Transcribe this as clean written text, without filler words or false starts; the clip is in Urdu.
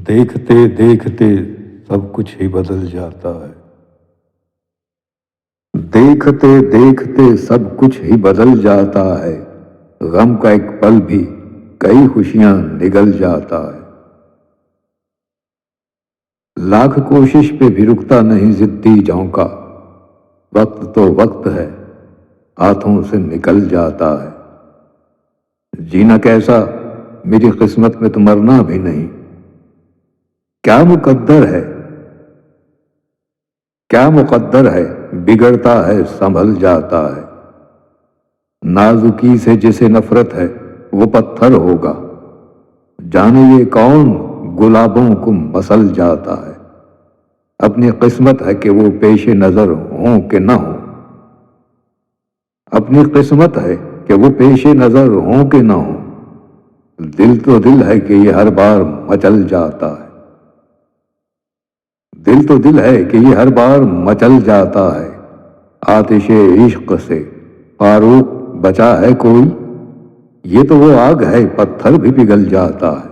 دیکھتے دیکھتے سب کچھ ہی بدل جاتا ہے۔ دیکھتے دیکھتے سب کچھ ہی بدل جاتا ہے، غم کا ایک پل بھی کئی خوشیاں نگل جاتا ہے۔ لاکھ کوشش پہ بھی رکتا نہیں ضدی جھونکا، وقت تو وقت ہے ہاتھوں سے نکل جاتا ہے۔ جینا کیسا میری قسمت میں تو مرنا بھی نہیں، کیا مقدر ہے کیا مقدر ہے بگڑتا ہے سنبھل جاتا ہے۔ نازکی سے جسے نفرت ہے وہ پتھر ہوگا، جانے یہ کون گلابوں کو مسل جاتا ہے۔ اپنی قسمت ہے کہ وہ پیش نظر ہوں کہ نہ ہوں، اپنی قسمت ہے کہ وہ پیش نظر ہوں کہ نہ ہوں۔ دل تو دل ہے کہ یہ ہر بار مچل جاتا ہے، دل تو دل ہے کہ یہ ہر بار مچل جاتا ہے۔ آتش عشق سے فاروق بچا ہے کوئی، یہ تو وہ آگ ہے پتھر بھی پگھل جاتا ہے۔